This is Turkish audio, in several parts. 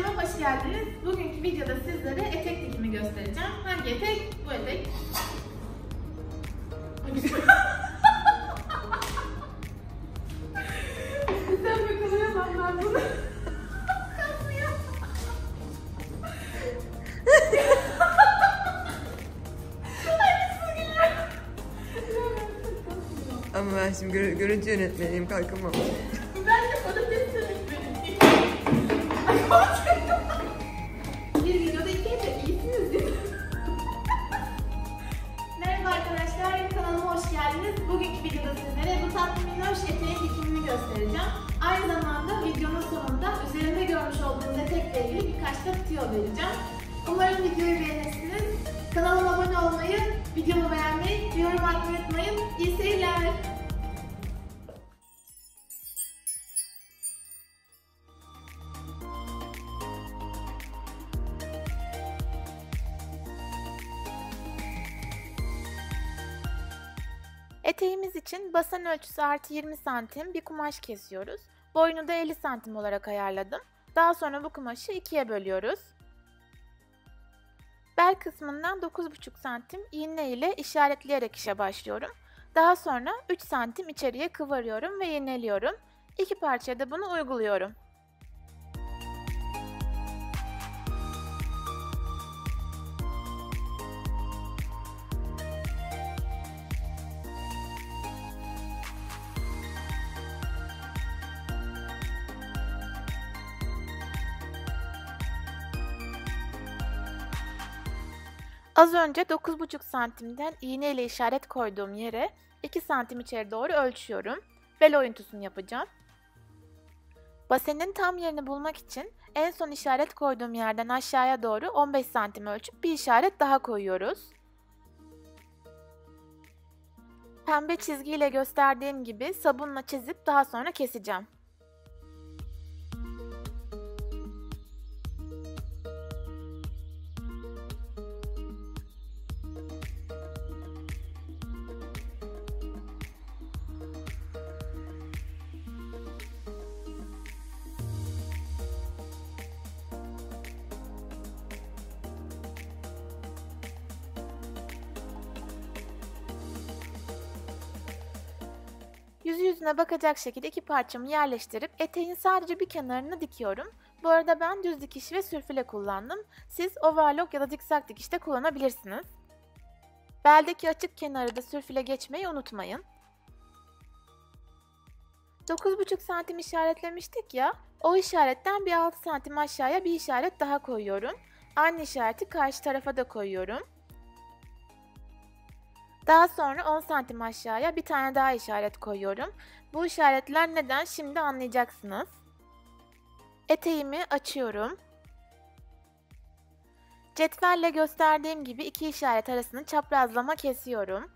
Videoma hoş geldiniz. Bugünkü videoda sizlere etek dikimi göstereceğim. Hangi etek? Bu etek. Sen yakalayamam ben bunu. Ama ben şimdi görüntü yönetmeniyim, kalkamam. Ben de patates yönetmeniyim. Bir videoda iki etek iyisiniz değil mi? Merhaba arkadaşlar, kanalıma hoş geldiniz. Bugünkü videoda sizlere bu tatlı minnoş eteğin dikimini göstereceğim. Aynı zamanda videonun sonunda üzerinde görmüş olduğunuz etekle ilgili birkaç da tüyo vereceğim. Umarım videoyu beğenirsiniz. Kanalıma abone olmayı, videomu beğenmeyi, yorum atmayı unutmayın. İyi seyirler. Eteğimiz için basen ölçüsü artı 20 santim bir kumaş kesiyoruz. Boyunu da 50 santim olarak ayarladım. Daha sonra bu kumaşı ikiye bölüyoruz. Bel kısmından 9,5 santim iğne ile işaretleyerek işe başlıyorum. Daha sonra 3 santim içeriye kıvırıyorum ve iğneliyorum. İki parçaya da bunu uyguluyorum. Az önce 9,5 santimden iğne ile işaret koyduğum yere 2 santim içeri doğru ölçüyorum. Bel oyuntusunu yapacağım. Basenin tam yerini bulmak için en son işaret koyduğum yerden aşağıya doğru 15 santim ölçüp bir işaret daha koyuyoruz. Pembe çizgiyle gösterdiğim gibi sabunla çizip daha sonra keseceğim. Yüzü yüzüne bakacak şekilde iki parçamı yerleştirip eteğin sadece bir kenarını dikiyorum. Bu arada ben düz dikiş ve sürfüle kullandım. Siz overlock ya da zikzak dikiş de kullanabilirsiniz. Beldeki açık kenarı da sürfüle geçmeyi unutmayın. 9,5 santim işaretlemiştik ya, o işaretten bir 6 santim aşağıya bir işaret daha koyuyorum. Aynı işareti karşı tarafa da koyuyorum. Daha sonra 10 santim aşağıya bir tane daha işaret koyuyorum. Bu işaretler neden şimdi anlayacaksınız. Eteğimi açıyorum. Cetvelle gösterdiğim gibi iki işaret arasını çaprazlama kesiyorum.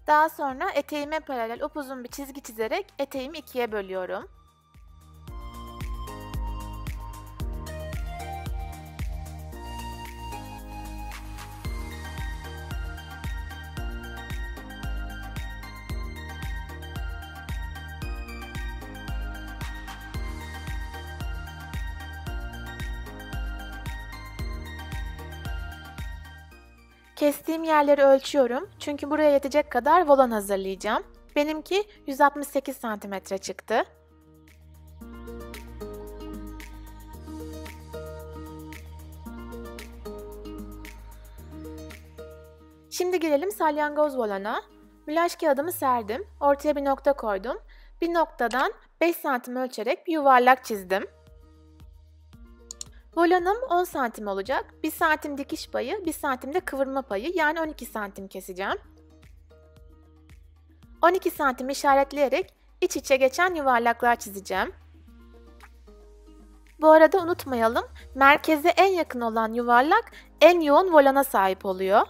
Daha sonra eteğime paralel upuzun bir çizgi çizerek eteğimi ikiye bölüyorum. Kestiğim yerleri ölçüyorum çünkü buraya yetecek kadar volan hazırlayacağım. Benimki 168 cm çıktı. Şimdi gelelim salyangoz volana. Mülaj kağıdımı serdim, ortaya bir nokta koydum. Bir noktadan 5 santim ölçerek bir yuvarlak çizdim. Volanım 10 santim olacak. 1 santim dikiş payı, 1 santim de kıvırma payı, yani 12 santim keseceğim. 12 santim işaretleyerek iç içe geçen yuvarlaklar çizeceğim. Bu arada unutmayalım, merkeze en yakın olan yuvarlak en yoğun volana sahip oluyor.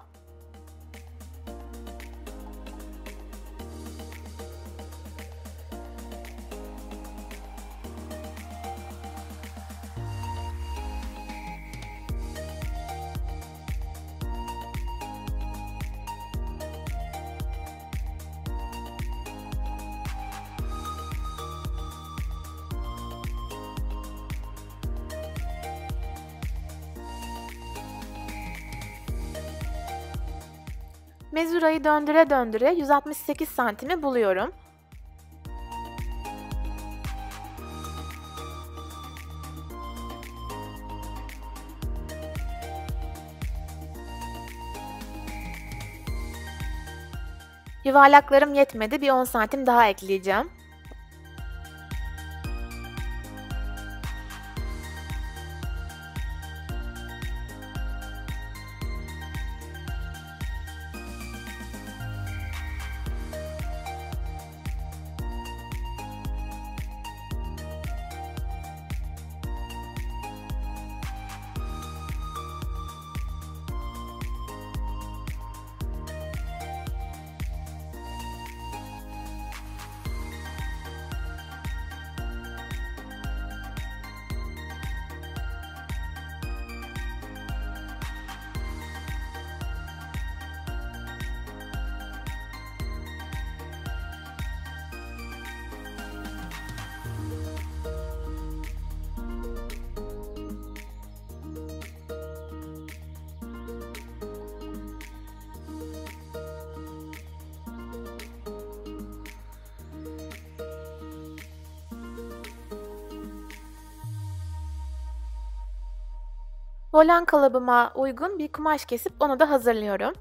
Mezurayı döndüre döndüre 168 santimi buluyorum. Yuvarlaklarım yetmedi, bir 10 santim daha ekleyeceğim. Volan kalıbıma uygun bir kumaş kesip onu da hazırlıyorum.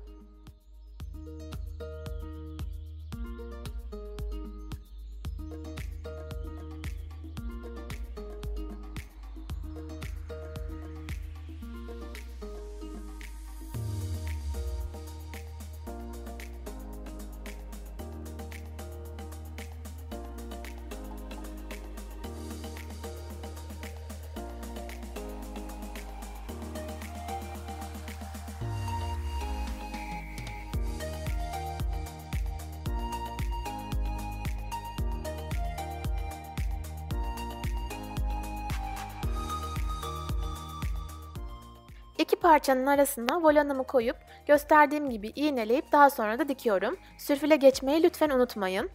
İki parçanın arasına volanımı koyup gösterdiğim gibi iğneleyip daha sonra da dikiyorum. Sürfüle geçmeyi lütfen unutmayın.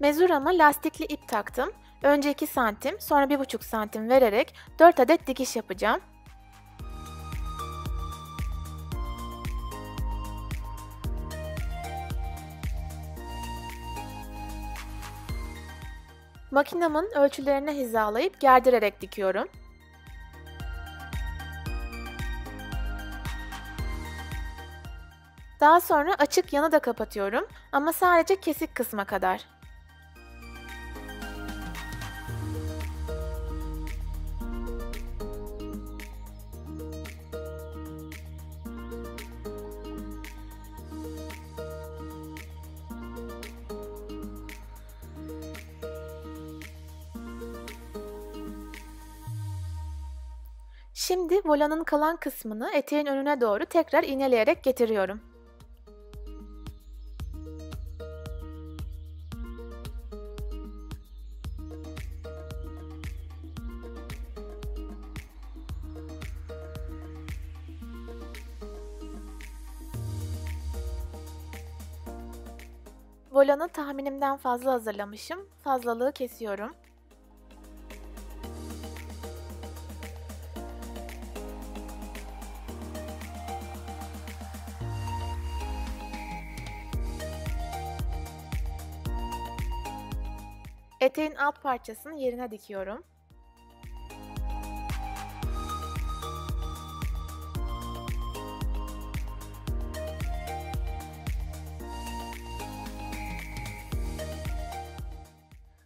Mezurama lastikli ip taktım. Önce 2 santim, sonra 1,5 santim vererek 4 adet dikiş yapacağım. Makinamın ölçülerine hizalayıp gerdirerek dikiyorum. Daha sonra açık yanı da kapatıyorum ama sadece kesik kısma kadar. Şimdi volanın kalan kısmını eteğin önüne doğru tekrar iğneleyerek getiriyorum. Volanı tahminimden fazla hazırlamışım. Fazlalığı kesiyorum. Eteğin alt parçasını yerine dikiyorum.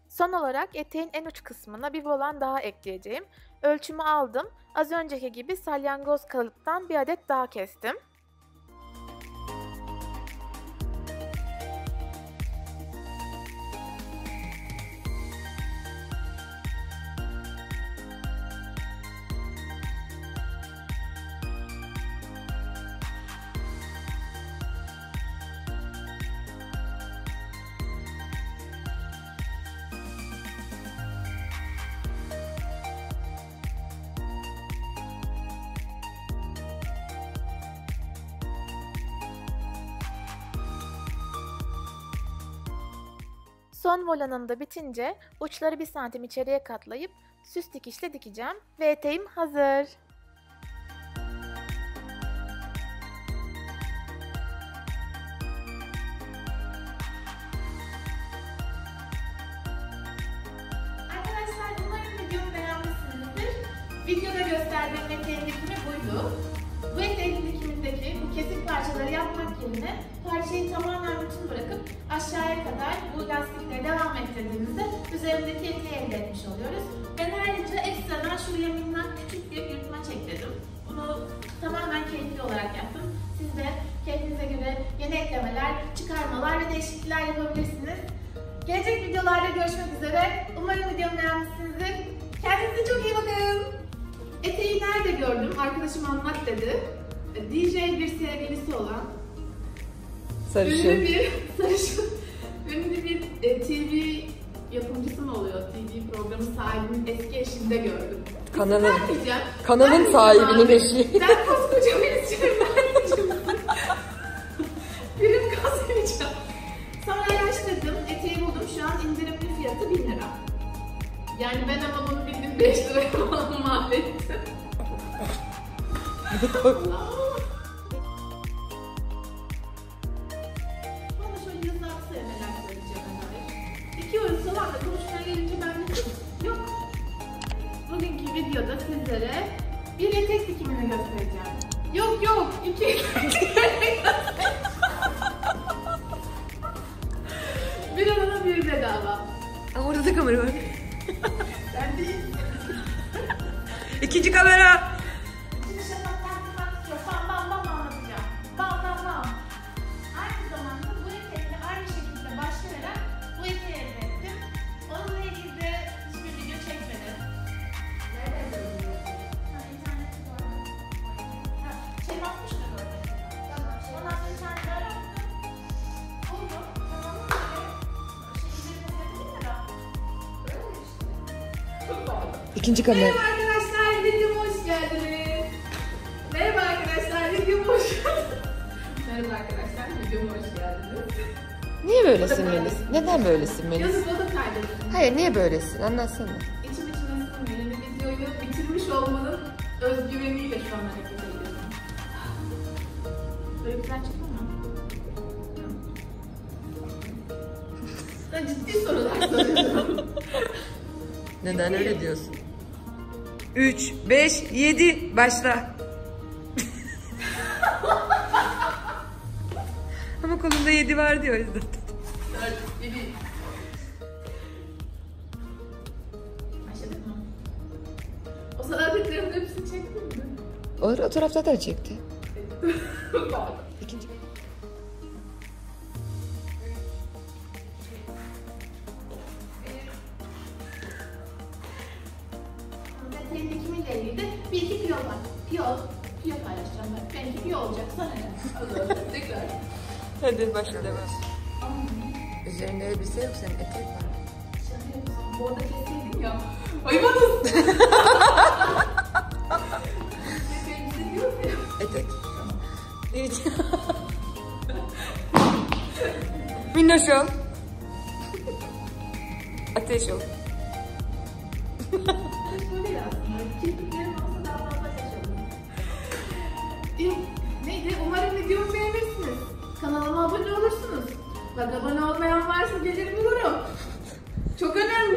Son olarak eteğin en uç kısmına bir volan daha ekleyeceğim. Ölçümü aldım. Az önceki gibi salyangoz kalıptan bir adet daha kestim. Son volanım da bitince uçları 1 santim içeriye katlayıp süs dikişle dikeceğim ve eteğim hazır. Arkadaşlar umarım videomu beğenmişsinizdir. Videoda gösterdiğim eteğin dikimi buydu. Bu eteğin dikimindeki bu kesik parçaları yapmak yerine parçayı tamamen bütün bırakıp aşağıya kadar bu lastikleri devam ettirdiğimizde üzerindeki eteği elde etmiş oluyoruz. Ben ayrıca ekstradan şuraya minnak küçük bir yırtmaç ekledim. Bunu tamamen keyifli olarak yaptım. Siz de kendinize göre yeni eklemeler, çıkarmalar ve değişiklikler yapabilirsiniz. Gelecek videolarda görüşmek üzere. Umarım videomu beğenmişsinizdir. Kendinize çok iyi bakın. Eteği nerede gördüm? Arkadaşım anlat dedi. DJ bir sevgilisi olan Sarışın. ünlü bir TV yapımcısı mı oluyor? TV programı sahibinin eski eşinde gördüm. Kanalın sahibinin eşi. Ben koskoca birisiyim. Prim kazanacağım. Sonra araştırdım. Eteği buldum. Şu an indirimli fiyatı 1000 lira. Yani ben ama bunu bildim 5 liraya falan mahvettim. Bana şöyle yazı aksaya neler söyleyeceğim ben. Dikiyoruz falan da konuşmaya gelince ben de yok. Bugünkü videoda sizlere bir etek dikimini göstereceğim. Yok, 2 bir alana bir bedava. Orada da kamera var. Ben değil. İkinci kamera. Şimdi şafaktan istiyor. Bam anlatacağım. Bam. Aynı zamanda bu etekle aynı şekilde başlayarak bu eteği elde ettim. Onunla ilgili de hiçbir video çekmedim. Nereden görüyorsun? İnternette gördüm. Şey bakmıştım orada. Tamam. Ondan sonra internette arattım. Buldum. Tamam mı? İkinci kamera. Merhaba arkadaşlar, videoma hoş geldiniz. Merhaba arkadaşlar, videoma hoş geldiniz. Niye böylesin Melis? Neden böylesin Melis? Yazık o da kaydettim. Hayır, niye böylesin? Anlatsana. İçime sığmıyor. Yani videoyu bitirmiş olmanın özgüveniyle şu an hareket ediyorum. Böyle güzel çıktı mı? Ben ciddi sorular soruyorum. Neden öyle diyorsun? 3, 5, 7 başla. Ama kolumda 7 var diyor o yüzden. 4, 1. Başladık mı? O salatlıkların hepsini çektin mi? O tarafta da çekti. İkinci. Senin dikimiyle ilgili de bir iki piyo var. Piyo paylaşacağım ben. Benimki piyo olacak. Sana ne? Hadi tekrar. Hadi başla devam. Üzerinde elbise yok, senin etek var. Şaka yapıyorsun. Bu arada keseydin ya. Hayvanız. Elbise diyorum ya. Etek. Evet. Minnoş ol. Ateş ol. Bu değil aslında. Kirpiklerim olsa daha fazla şaşırdım. Neydi? Umarım videomu beğenirsiniz. Kanalıma abone olursunuz. Bak abone olmayan varsa gelir bulurum. Çok önemli.